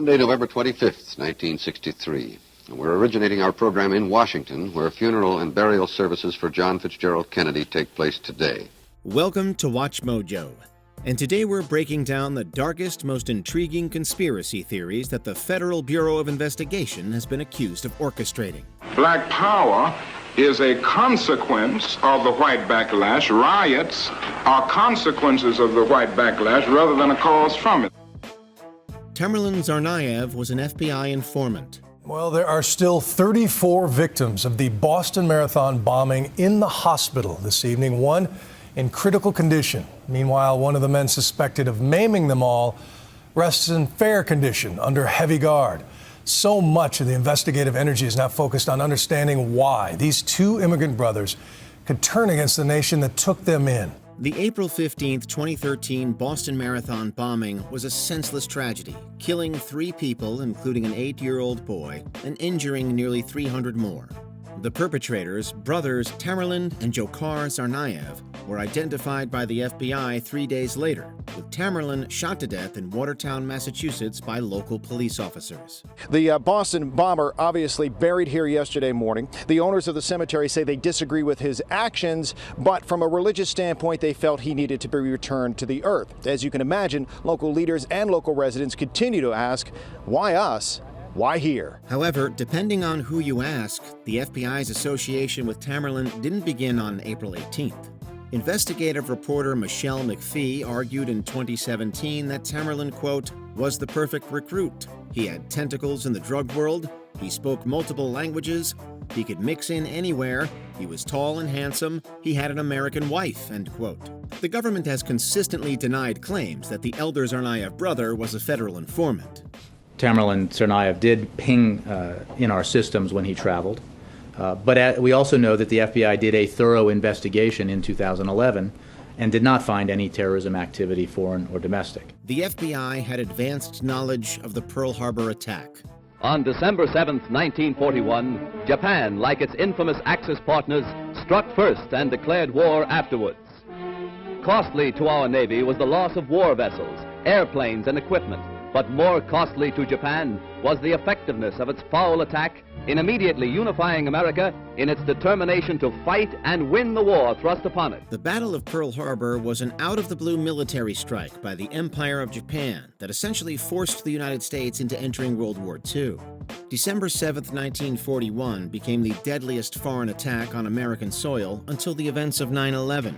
Monday, November 25th, 1963. And we're originating our program in Washington, where funeral and burial services for John Fitzgerald Kennedy take place today. Welcome to Watch Mojo. And today we're breaking down the darkest, most intriguing conspiracy theories that the Federal Bureau of Investigation has been accused of orchestrating. Black power is a consequence of the white backlash. Riots are consequences of the white backlash rather than a cause from it. Tamerlan Tsarnaev was an FBI informant. Well, there are still 34 victims of the Boston Marathon bombing in the hospital this evening, one in critical condition. Meanwhile, one of the men suspected of maiming them all rests in fair condition under heavy guard. So much of the investigative energy is now focused on understanding why these two immigrant brothers could turn against the nation that took them in. The April 15, 2013 Boston Marathon bombing was a senseless tragedy, killing 3 people, including an 8-year-old boy, and injuring nearly 300 more. The perpetrators, brothers Tamerlan and Dzhokhar Tsarnaev, were identified by the FBI 3 days later, with Tamerlan shot to death in Watertown, Massachusetts by local police officers. The Boston bomber obviously buried here yesterday morning. The owners of the cemetery say they disagree with his actions, but from a religious standpoint, they felt he needed to be returned to the earth. As you can imagine, local leaders and local residents continue to ask, why us? Why here? However, depending on who you ask, the FBI's association with Tamerlan didn't begin on April 18th. Investigative reporter Michelle McPhee argued in 2017 that Tamerlan, quote, was the perfect recruit. He had tentacles in the drug world, he spoke multiple languages, he could mix in anywhere, he was tall and handsome, he had an American wife, end quote. The government has consistently denied claims that the elder Tsarnaev brother was a federal informant. Tamerlan Tsarnaev did ping in our systems when he traveled. But we also know that the FBI did a thorough investigation in 2011 and did not find any terrorism activity, foreign or domestic. The FBI had advanced knowledge of the Pearl Harbor attack. On December 7, 1941, Japan, like its infamous Axis partners, struck first and declared war afterwards. Costly to our Navy was the loss of war vessels, airplanes, and equipment. But more costly to Japan was the effectiveness of its foul attack in immediately unifying America in its determination to fight and win the war thrust upon it. The Battle of Pearl Harbor was an out-of-the-blue military strike by the Empire of Japan that essentially forced the United States into entering World War II. December 7, 1941 became the deadliest foreign attack on American soil until the events of 9/11.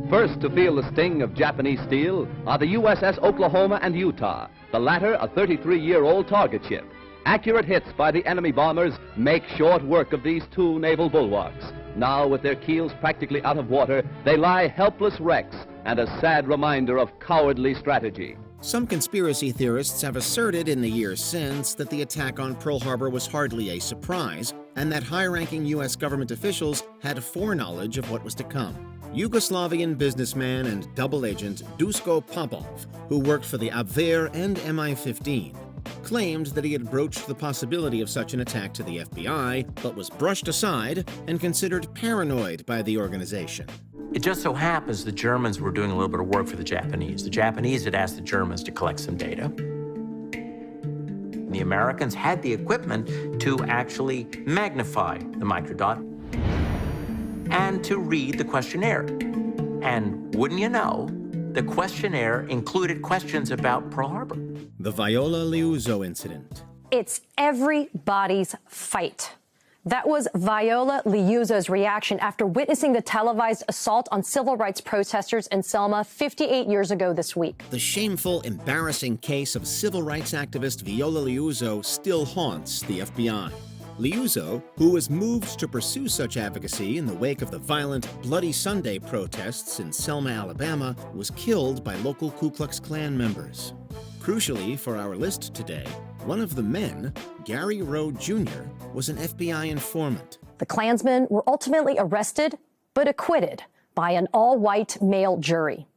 First to feel the sting of Japanese steel are the USS Oklahoma and Utah, the latter a 33-year-old target ship. Accurate hits by the enemy bombers make short work of these two naval bulwarks. Now, with their keels practically out of water, they lie helpless wrecks and a sad reminder of cowardly strategy. Some conspiracy theorists have asserted in the years since that the attack on Pearl Harbor was hardly a surprise and that high-ranking U.S. government officials had foreknowledge of what was to come. Yugoslavian businessman and double agent Duško Popov, who worked for the Abwehr and MI-15, claimed that he had broached the possibility of such an attack to the FBI, but was brushed aside and considered paranoid by the organization. It just so happens the Germans were doing a little bit of work for the Japanese. The Japanese had asked the Germans to collect some data. The Americans had the equipment to actually magnify the microdot and to read the questionnaire. And wouldn't you know, the questionnaire included questions about Pearl Harbor. The Viola Liuzzo incident. It's everybody's fight. That was Viola Liuzzo's reaction after witnessing the televised assault on civil rights protesters in Selma 58 years ago this week. The shameful, embarrassing case of civil rights activist Viola Liuzzo still haunts the FBI. Liuzzo, who was moved to pursue such advocacy in the wake of the violent Bloody Sunday protests in Selma, Alabama, was killed by local Ku Klux Klan members. Crucially for our list today, one of the men, Gary Rowe Jr., was an FBI informant. The Klansmen were ultimately arrested but acquitted by an all-white male jury.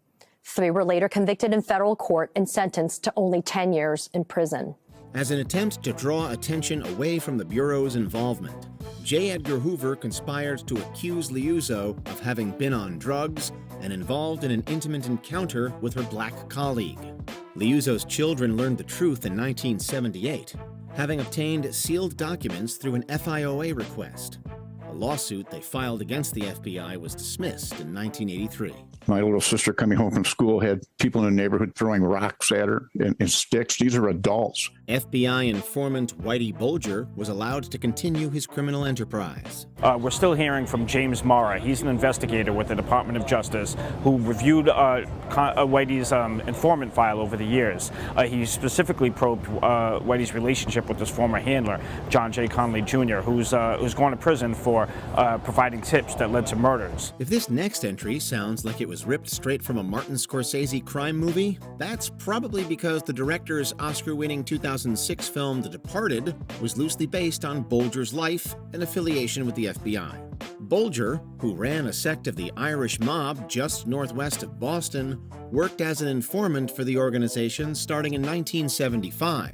3 were later convicted in federal court and sentenced to only 10 years in prison. As an attempt to draw attention away from the Bureau's involvement, J. Edgar Hoover conspired to accuse Liuzzo of having been on drugs and involved in an intimate encounter with her black colleague. Liuzzo's children learned the truth in 1978, having obtained sealed documents through an FIOA request. A lawsuit they filed against the FBI was dismissed in 1983. My little sister coming home from school had people in the neighborhood throwing rocks at her and sticks. These are adults. FBI informant Whitey Bulger was allowed to continue his criminal enterprise. We're still hearing from James Mara. He's an investigator with the Department of Justice who reviewed Whitey's informant file over the years. He specifically probed Whitey's relationship with his former handler, John J. Conley Jr., who's going to prison for providing tips that led to murders. If this next entry sounds like it was ripped straight from a Martin Scorsese crime movie, that's probably because the director's Oscar-winning 2006 film The Departed was loosely based on Bulger's life and affiliation with the FBI. Bulger, who ran a sect of the Irish mob just northwest of Boston, worked as an informant for the organization starting in 1975.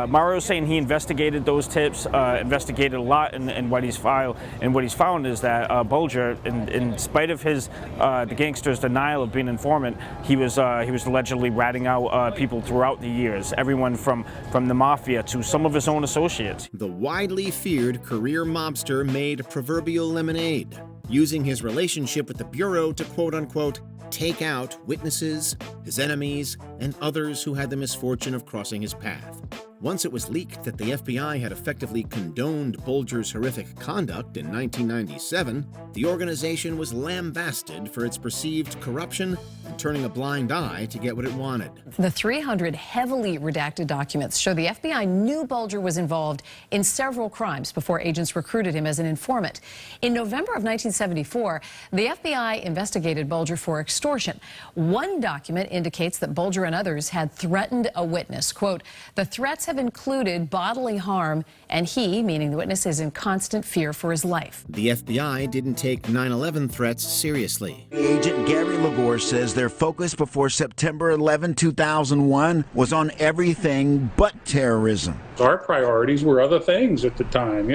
Mario is saying he investigated those tips, investigated a lot in Whitey's file, and what he's found is that Bulger, in spite of the gangster's denial of being an informant, he was allegedly ratting out people throughout the years, everyone from the mafia to some of his own associates. The widely feared career mobster made proverbial lemonade, using his relationship with the Bureau to quote-unquote take out witnesses, his enemies, and others who had the misfortune of crossing his path. Once it was leaked that the FBI had effectively condoned Bulger's horrific conduct in 1997, the organization was lambasted for its perceived corruption and turning a blind eye to get what it wanted. The 300 heavily redacted documents show the FBI knew Bulger was involved in several crimes before agents recruited him as an informant. In November of 1974, the FBI investigated Bulger for extortion. One document indicates that Bulger and others had threatened a witness. Quote, "The threats have included bodily harm, and he," meaning the witness, "is in constant fear for his life." The FBI didn't take 9/11 threats seriously. Agent Gary Lagore says their focus before September 11, 2001 was on everything but terrorism. Our priorities were other things at the time,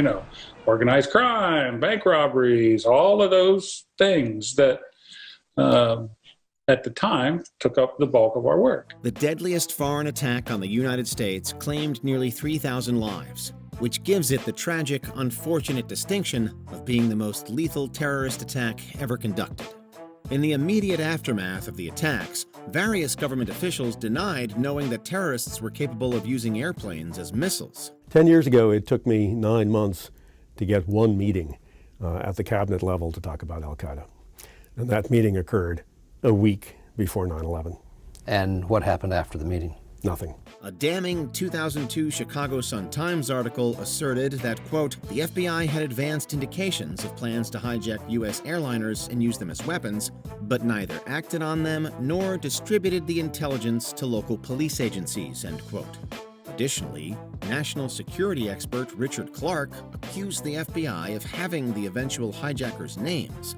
organized crime, bank robberies, all of those things that at the time took up the bulk of our work. The deadliest foreign attack on the United States claimed nearly 3,000 lives, which gives it the tragic, unfortunate distinction of being the most lethal terrorist attack ever conducted. In the immediate aftermath of the attacks, various government officials denied knowing that terrorists were capable of using airplanes as missiles. 10 years ago, it took me 9 months to get one meeting at the cabinet level to talk about al-Qaeda. And that meeting occurred a week before 9/11. And what happened after the meeting? Nothing. A damning 2002 Chicago Sun-Times article asserted that, quote, the FBI had advanced indications of plans to hijack U.S. airliners and use them as weapons, but neither acted on them nor distributed the intelligence to local police agencies, end quote. Additionally, national security expert Richard Clark accused the FBI of having the eventual hijackers' names,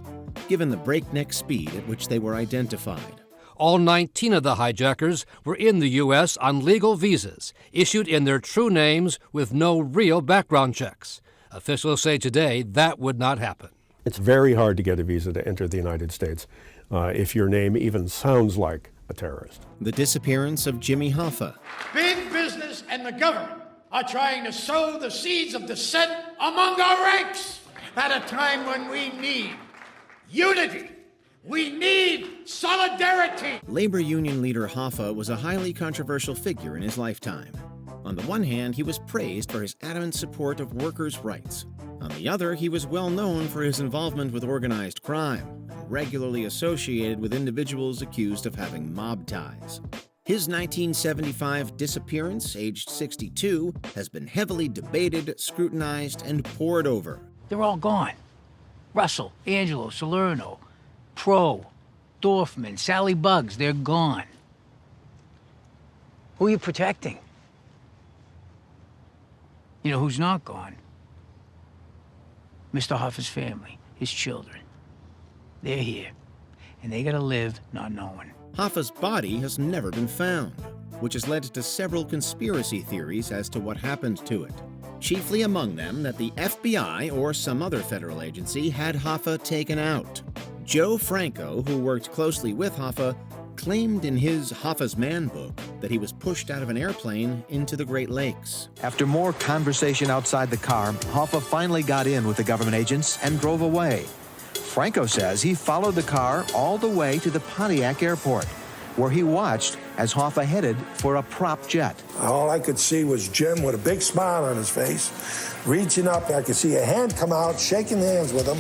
given the breakneck speed at which they were identified. All 19 of the hijackers were in the U.S. on legal visas, issued in their true names with no real background checks. Officials say today that would not happen. It's very hard to get a visa to enter the United States if your name even sounds like a terrorist. The disappearance of Jimmy Hoffa. Big business and the government are trying to sow the seeds of dissent among our ranks at a time when we need unity. We need solidarity. Labor union leader Hoffa was a highly controversial figure in his lifetime. On the one hand, he was praised for his adamant support of workers' rights. On the other, he was well known for his involvement with organized crime, and regularly associated with individuals accused of having mob ties. His 1975 disappearance, aged 62, has been heavily debated, scrutinized, and pored over. They're all gone. Russell, Angelo, Salerno, Pro, Dorfman, Sally Buggs, they're gone. Who are you protecting? You know who's not gone? Mr. Hoffa's family, his children. They're here, and they gotta live not knowing. Hoffa's body has never been found, which has led to several conspiracy theories as to what happened to it. chiefly among them that the FBI or some other federal agency had Hoffa taken out. Joe Franco, who worked closely with Hoffa, claimed in his Hoffa's Man book that he was pushed out of an airplane into the Great Lakes. After more conversation outside the car, Hoffa finally got in with the government agents and drove away. Franco says he followed the car all the way to the Pontiac airport, where he watched as Hoffa headed for a prop jet. All I could see was Jim with a big smile on his face, reaching up. I could see a hand come out, shaking hands with him,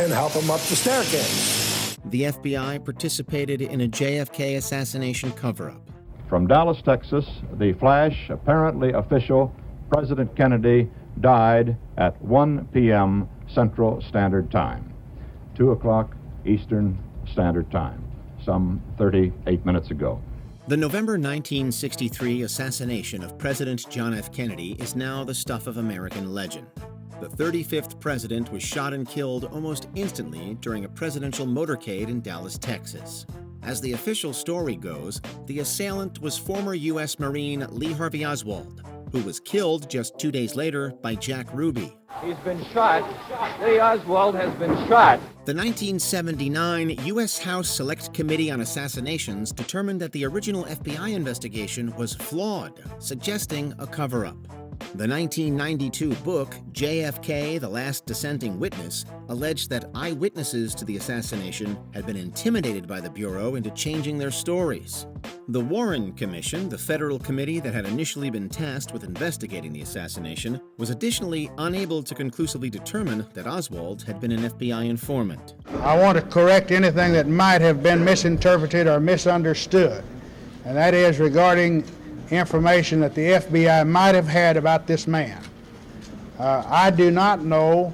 and help him up the staircase. The FBI participated in a JFK assassination cover-up. From Dallas, Texas, the flash, apparently official, President Kennedy died at 1 p.m. Central Standard Time, 2 o'clock Eastern Standard Time, some 38 minutes ago. The November 1963 assassination of President John F. Kennedy is now the stuff of American legend. The 35th president was shot and killed almost instantly during a presidential motorcade in Dallas, Texas. As the official story goes, the assailant was former U.S. Marine Lee Harvey Oswald, who was killed just 2 days later by Jack Ruby. He's been shot. Lee Oswald has been shot. The 1979 U.S. House Select Committee on Assassinations determined that the original FBI investigation was flawed, suggesting a cover-up. The 1992 book, JFK, The Last Dissenting Witness, alleged that eyewitnesses to the assassination had been intimidated by the Bureau into changing their stories. The Warren Commission, the federal committee that had initially been tasked with investigating the assassination, was additionally unable to conclusively determine that Oswald had been an FBI informant. I want to correct anything that might have been misinterpreted or misunderstood, and that is regarding information that the FBI might have had about this man. I do not know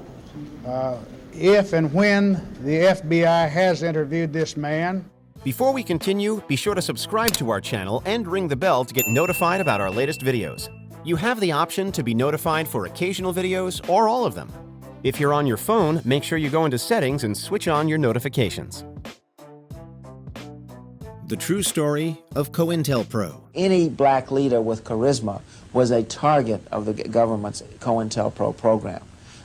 if and when the FBI has interviewed this man. Before we continue, be sure to subscribe to our channel and ring the bell to get notified about our latest videos. You have the option to be notified for occasional videos or all of them. If you're on your phone, make sure you go into Settings and switch on your notifications. The true story of COINTELPRO. Any black leader with charisma was a target of the government's COINTELPRO program.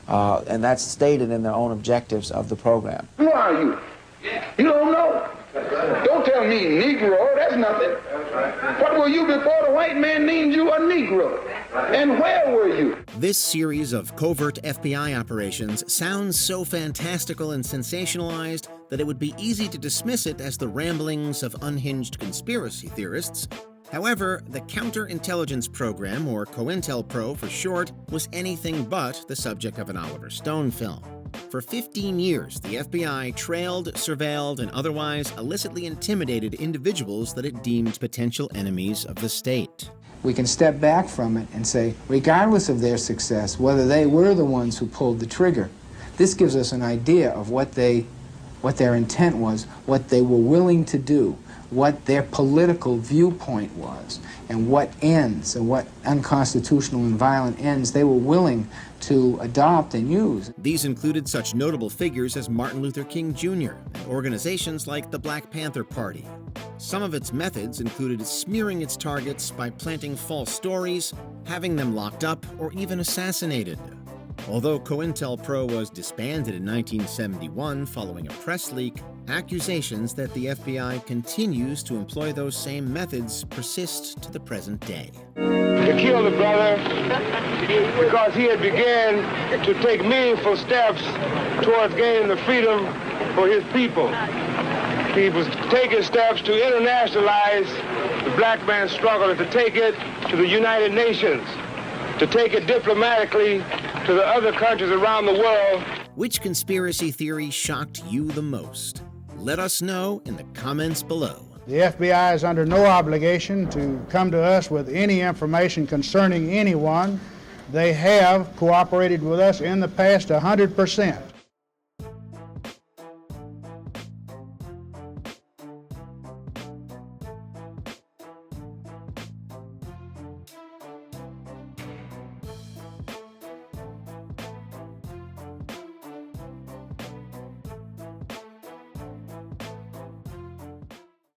And that's stated in their own objectives of the program. Who are you? You don't know. Don't tell me Negro, that's nothing. What were you before the white man named you a Negro? And where were you? This series of covert FBI operations sounds so fantastical and sensationalized that it would be easy to dismiss it as the ramblings of unhinged conspiracy theorists. However, the Counterintelligence Program, or COINTELPRO for short, was anything but the subject of an Oliver Stone film. For 15 years, the FBI trailed, surveilled, and otherwise illicitly intimidated individuals that it deemed potential enemies of the state. We can step back from it and say, regardless of their success, whether they were the ones who pulled the trigger, this gives us an idea of what their intent was, what they were willing to do, what their political viewpoint was, and what ends and what unconstitutional and violent ends they were willing to adopt and use. These included such notable figures as Martin Luther King Jr. and organizations like the Black Panther Party. Some of its methods included smearing its targets by planting false stories, having them locked up, or even assassinated. Although COINTELPRO was disbanded in 1971 following a press leak, accusations that the FBI continues to employ those same methods persist to the present day. To kill the brother because he had began to take meaningful steps towards gaining the freedom for his people. He was taking steps to internationalize the black man's struggle and to take it to the United Nations, to take it diplomatically to the other countries around the world. Which conspiracy theory shocked you the most? Let us know in the comments below. The FBI is under no obligation to come to us with any information concerning anyone. They have cooperated with us in the past 100%.